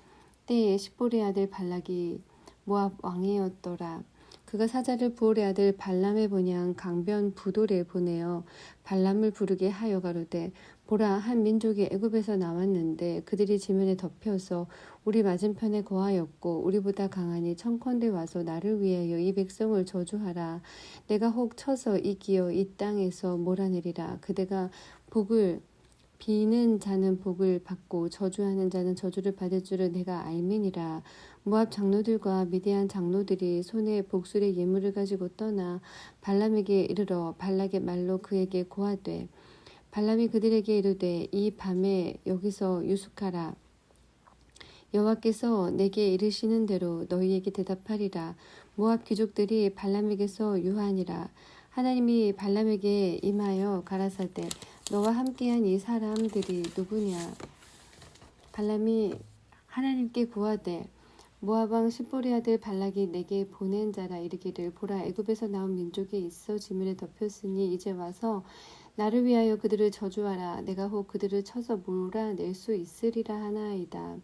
[SPEAKER 1] 때에 시보리 아들 발락이 모압 왕이었더라. 그가 사자를 부올의 아들 발람의 본향 강변 부돌에 보내어 발람을 부르게 하여 가로되 보라 한 민족이 애굽에서 나왔는데 그들이 지면에 덮여서 우리 맞은편에 거하였고 우리보다 강하니 청컨대 와서 나를 위하여 이 백성을 저주하라. 내가 혹 쳐서 이기어 이 땅에서 몰아내리라. 그대가 복을 비는 자는 복을 받고 저주하는 자는 저주를 받을 줄을 내가 알미니라. 모압 장로들과 미디안 장로들이 손에 복술의 예물을 가지고 떠나 발람에게 이르러 발락의 말로 그에게 고하되 발람이 그들에게 이르되 이 밤에 여기서 유숙하라. 여호와께서 내게 이르시는 대로 너희에게 대답하리라. 모압 귀족들이 발람에게서 유하니라. 하나님이 발람에게 임하여 가라사대 너와 함께한 이 사람들이 누구냐. 발람이 하나님께 구하되 모압 왕 십보리 아들 발락이 내게 보낸 자라 이르기를 보라 애굽에서 나온 민족이 있어 지면에 덮였으니 이제 와서 나를 위하여 그들을 저주하라. 내가 혹 그들을 쳐서 몰아낼 수 있으리라 하나이다.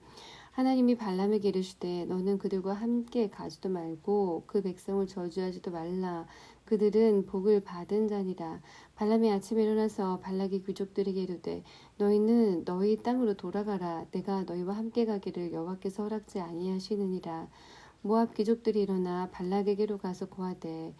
[SPEAKER 1] 하나님이 발람에게 이르시되 너는 그들과 함께 가지도 말고 그 백성을 저주하지도 말라. 그들은 복을 받은 자니라. 발람이 아침에 일어나서 발락이 귀족들에게 이르되 너희는 너희 땅으로 돌아가라. 내가 너희와 함께 가기를 여호와께서 허락지 아니하시느니라. 모압 귀족들이 일어나 발락에게로 가서 고하되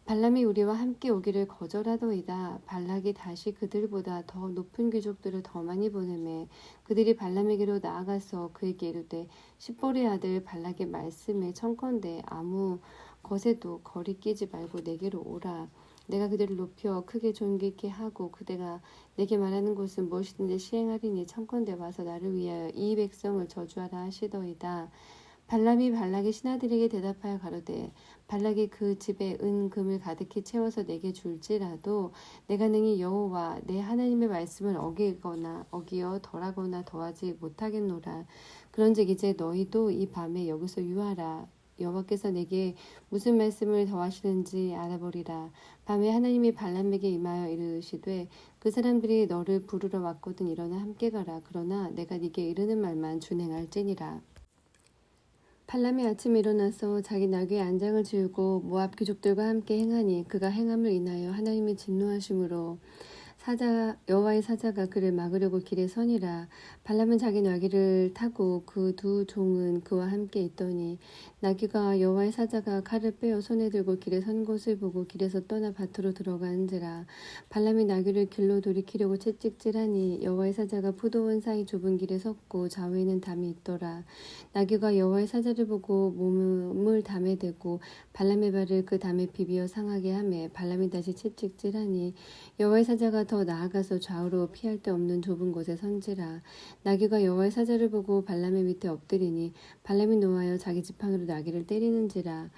[SPEAKER 1] 발람이 우리와 함께 오기를 거절하더이다. 발락이 다시 그들보다 더 높은 귀족들을 더 많이 보내매 그들이 발람에게로 나아가서 그에게 이르되 십보리 아들 발락의 말씀에 청컨대 아무 것에도 거리 끼지 말고 내게로 오라. 내가 그들을 높여 크게 존귀케 하고 그대가 내게 말하는 것은 무엇이든지 시행하리니 청컨대 와서 나를 위하여 이 백성을 저주하라 하시더이다. 발람이 발락의 신하들에게 대답하여 가로되 발락이 그 집에 은 금을 가득히 채워서 내게 줄지라도 내가 능히 여호와 내 하나님의 말씀을 어기어 덜하거나 더하지 못하겠노라. 그런즉 이제 너희도 이 밤에 여기서 유하라. 여호와께서 내게 무슨 말씀을 더하시는지 알아보리라. 밤에 하나님이 발람에게 임하여 이르시되 그 사람들이 너를 부르러 왔거든 일어나 함께 가라. 그러나 내가 네게 이르는 말만 준행할지니라. 발람이 아침에 일어나서 자기 나귀의 안장을 지우고 모압 귀족들과 함께 행하니 그가 행함을 인하여 하나님이 진노하심으로 여호와의 사자가 그를 막으려고 길에 서니라. 발람은 자기 나귀를 타고 그 두 종은 그와 함께 있더니 나귀가 여호와의 사자가 칼을 빼어 손에 들고 길에 선 곳을 보고 길에서 떠나 밭으로 들어간지라. 발람이 나귀를 길로 돌이키려고 채찍질하니 여호와의 사자가 포도원 사이 좁은 길에 섰고 좌우에는 담이 있더라. 나귀가 여호와의 사자를 보고 몸을 담에 대고 발람의 발을 그 담에 비비어 상하게 하매 발람이 다시 채찍질하니 여호와의 사자가 더 나아가서 좌우로 피할 데 없는 좁은 곳에 선지라. 나귀가 여호와의 사자를 보고 발람의 밑에 엎드리니 발람이 노하여 자기 지팡이로 나귀를 때리는지라.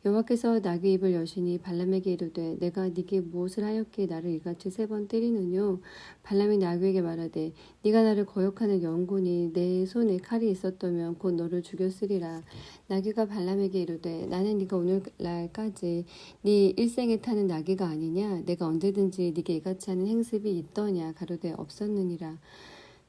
[SPEAKER 1] 여호와께서 나귀 입을 여시니 발람에게 이르되 내가 네게 무엇을 하였기에 나를 이같이 3번 때리느뇨. 발람이 나귀에게 말하되 네가 나를 거역하는 영혼이 내 손에 칼이 있었다면 곧 너를 죽였으리라. 나귀가 발람에게 이르되 나는 네가 오늘날까지 네 일생에 타는 나귀가 아니냐. 내가 언제든지 네게 이같이 하는 행습이 있더냐. 가로되 없었느니라.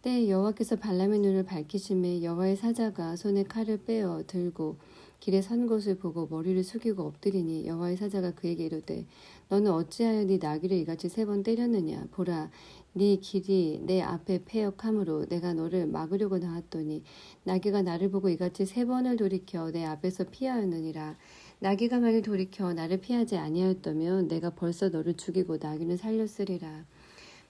[SPEAKER 1] 때에 여호와께서 발람의 눈을 밝히심에 여호와의 사자가 손에 칼을 빼어 들고 길에 선 곳을 보고 머리를 숙이고 엎드리니 여호와의 사자가 그에게 이르되 너는 어찌하여 네 나귀를 이같이 3번 때렸느냐. 보라 네 길이 내 앞에 패역함으로 내가 너를 막으려고 나왔더니 나귀가 나를 보고 이같이 3번을 돌이켜 내 앞에서 피하였느니라. 나귀가 만일 돌이켜 나를 피하지 아니하였다면 내가 벌써 너를 죽이고 나귀는 살렸으리라.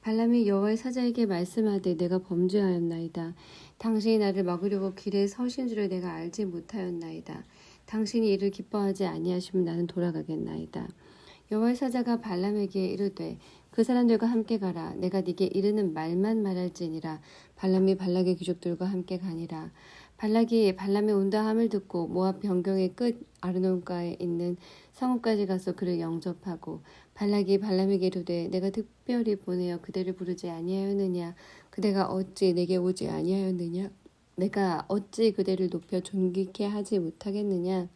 [SPEAKER 1] 발람이 여호와의 사자에게 말씀하되 내가 범죄하였나이다. 당신이 나를 막으려고 길에 서신 줄을 내가 알지 못하였나이다. 당신이 이를 기뻐하지 아니하시면 나는 돌아가겠나이다. 여호와의 사자가 발람에게 이르되 그 사람들과 함께 가라. 내가 네게 이르는 말만 말할지니라. 발람이 발락의 귀족들과 함께 가니라. 발락이 발람의 온다함을 듣고 모압 변경의 끝 아르논가에 있는 성읍까지 가서 그를 영접하고 발락이 발람에게 이르되 내가 특별히 보내어 그대를 부르지 아니하였느냐. 그대가 어찌 내게 오지 아니하였느냐. 내가 어찌 그대를 높여 존귀케 하지 못하겠느냐.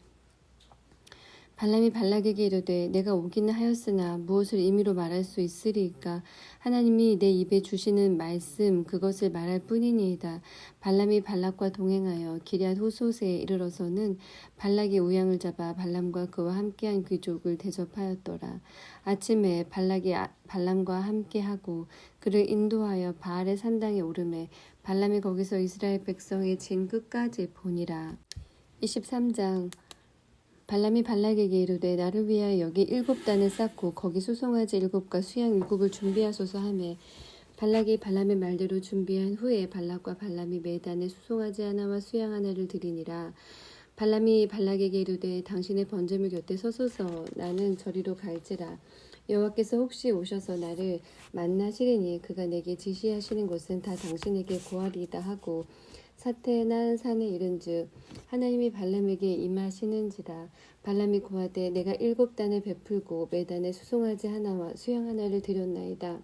[SPEAKER 1] 발람이 발락에게 이르되 내가 오기는 하였으나 무엇을 임의로 말할 수 있으리이까. 하나님이 내 입에 주시는 말씀 그것을 말할 뿐이니이다. 발람이 발락과 동행하여 기럇 호솥에 이르러서는 발락이 우양을 잡아 발람과 그와 함께한 귀족을 대접하였더라. 아침에 발락이 발람과 함께하고 그를 인도하여 바알의 산당에 오르매 발람이 거기서 이스라엘 백성의 진 끝까지 보니라. 23장 발람이 발락에게 이르되 나를 위하여 여기 7단을 쌓고 거기 수송아지 7과 수양 7을 준비하소서 하매 발락이 발람의 말대로 준비한 후에 발락과 발람이 매단에 수송아지 하나와 수양 하나를 드리니라. 발람이 발락에게 이르되 당신의 번제물 곁에 서소서. 나는 저리로 갈지라. 여호와께서 혹시 오셔서 나를 만나시리니 그가 내게 지시하시는 것은 다 당신에게 고하리이다 하고 사태난 산에 이른즉 하나님이 발람에게 임하시는지라. 발람이 고하되 내가 7단을 베풀고 매단에 수송아지 하나와 수양 하나를 드렸나이다.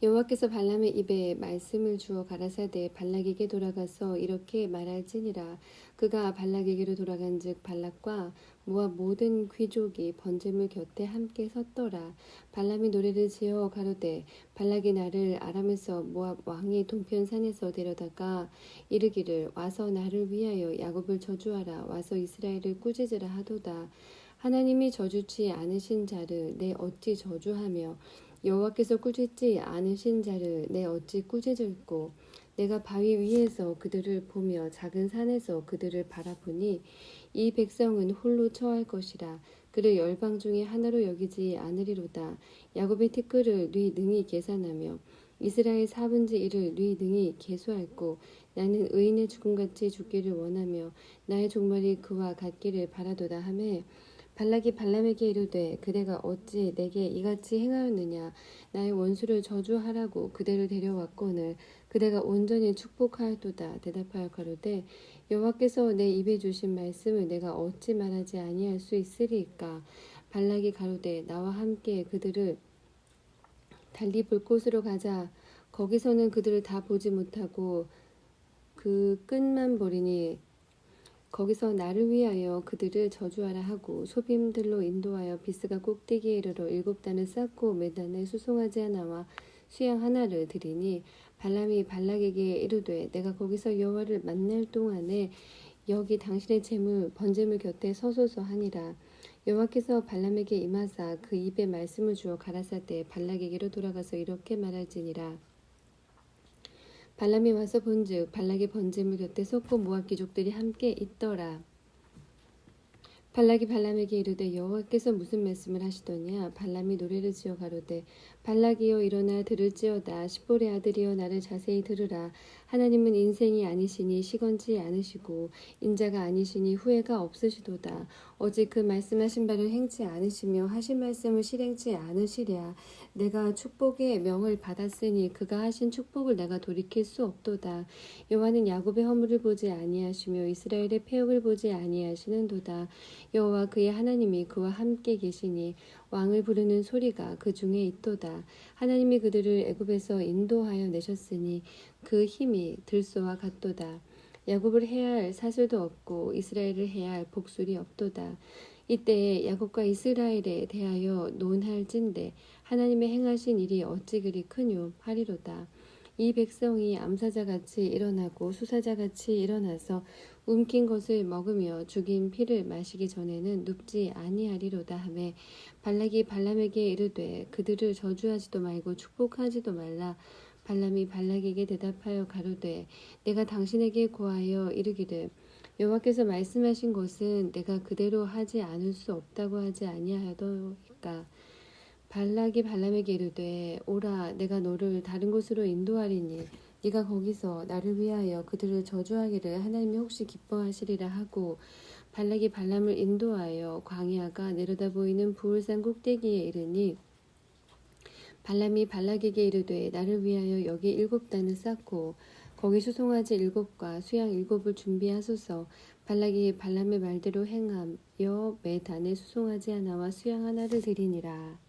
[SPEAKER 1] 여호와께서 발람의 입에 말씀을 주어 가라사대 발락에게 돌아가서 이렇게 말할지니라. 그가 발락에게로 돌아간즉 발락과 모압 모든 귀족이 번제물 곁에 함께 섰더라. 발람이 노래를 지어 가로되 발락이 나를 아람에서 모압 왕이 동편 산에서 데려다가 이르기를 와서 나를 위하여 야곱을 저주하라. 와서 이스라엘을 꾸짖으라 하도다. 하나님이 저주치 않으신 자를 내 어찌 저주하며 여호와께서 꾸짖지 않으신 자를 내 어찌 꾸짖을꼬. 내가 바위 위에서 그들을 보며 작은 산에서 그들을 바라보니 이 백성은 홀로 처할 것이라. 그를 열방 중에 하나로 여기지 않으리로다. 야곱의 티끌을 네 능히 계산하며 이스라엘 4분의 1을 네 능히 계수할꼬. 나는 의인의 죽음같이 죽기를 원하며 나의 종말이 그와 같기를 바라도다 하매 발락이 발람에게 이르되 그대가 어찌 내게 이같이 행하였느냐. 나의 원수를 저주하라고 그대를 데려왔거늘 그대가 온전히 축복하였도다. 대답하여 가로되 여호와께서 내 입에 주신 말씀을 내가 어찌 말하지 아니할 수 있으리이까. 발락이 가로되 나와 함께 그들을 달리 볼 곳으로 가자. 거기서는 그들을 다 보지 못하고 그 끝만 보리니 거기서 나를 위하여 그들을 저주하라 하고 소빔들로 인도하여 비스가 꼭대기에 이르러 7단을 쌓고 매단에 수송아지 하나와 수양 하나를 드리니 발람이 발락에게 이르되 내가 거기서 여호와를 만날 동안에 여기 당신의 재물 번제물 곁에 서소서 하니라. 여호와께서 발람에게 임하사 그 입에 말씀을 주어 가라사대 발락에게로 돌아가서 이렇게 말할지니라. 발람이 와서 본즉 발락의 번제물 곁에 섰고 모압 귀족들이 함께 있더라. 발락이 발람에게 이르되 여호와께서 무슨 말씀을 하시더냐. 발람이 노래를 지어 가로되 발락이여 일어나 들을지어다. 십볼의 아들이여 나를 자세히 들으라. 하나님은 인생이 아니시니 시건치 않으시고 인자가 아니시니 후회가 없으시도다. 오직 그 말씀하신 바를 행치 않으시며 하신 말씀을 실행치 않으시랴. 내가 축복의 명을 받았으니 그가 하신 축복을 내가 돌이킬 수 없도다. 여호와는 야곱의 허물을 보지 아니하시며 이스라엘의 패역을 보지 아니하시는도다. 여호와 그의 하나님이 그와 함께 계시니 왕을 부르는 소리가 그 중에 있도다. 하나님이 그들을 애굽에서 인도하여 내셨으니 그 힘이 들소와 같도다. 야곱을 해야 할 사슬도 없고 이스라엘을 해야 할 복술이 없도다. 이때에 야곱과 이스라엘에 대하여 논할진대 하나님의 행하신 일이 어찌 그리 크뇨 하리로다. 이 백성이 암사자같이 일어나고 수사자같이 일어나서 움킨 것을 먹으며 죽인 피를 마시기 전에는 눕지 아니하리로다 하매 발락이 발람에게 이르되 그들을 저주하지도 말고 축복하지도 말라. 발람이 발락에게 대답하여 가로되 내가 당신에게 고하여 이르기를 여호와께서 말씀하신 것은 내가 그대로 하지 않을 수 없다고 하지 아니하더이까. 발락이 발람에게 이르되 오라 내가 너를 다른 곳으로 인도하리니 네가 거기서 나를 위하여 그들을 저주하기를 하나님이 혹시 기뻐하시리라 하고 발락이 발람을 인도하여 광야가 내려다 보이는 부울산 꼭대기에 이르니 발람이 발락에게 이르되 나를 위하여 여기 7단을 쌓고 거기 수송아지 7과 수양 7을 준비하소서. 발락이 발람의 말대로 행하여 매 단에 수송아지 하나와 수양 하나를 드리니라.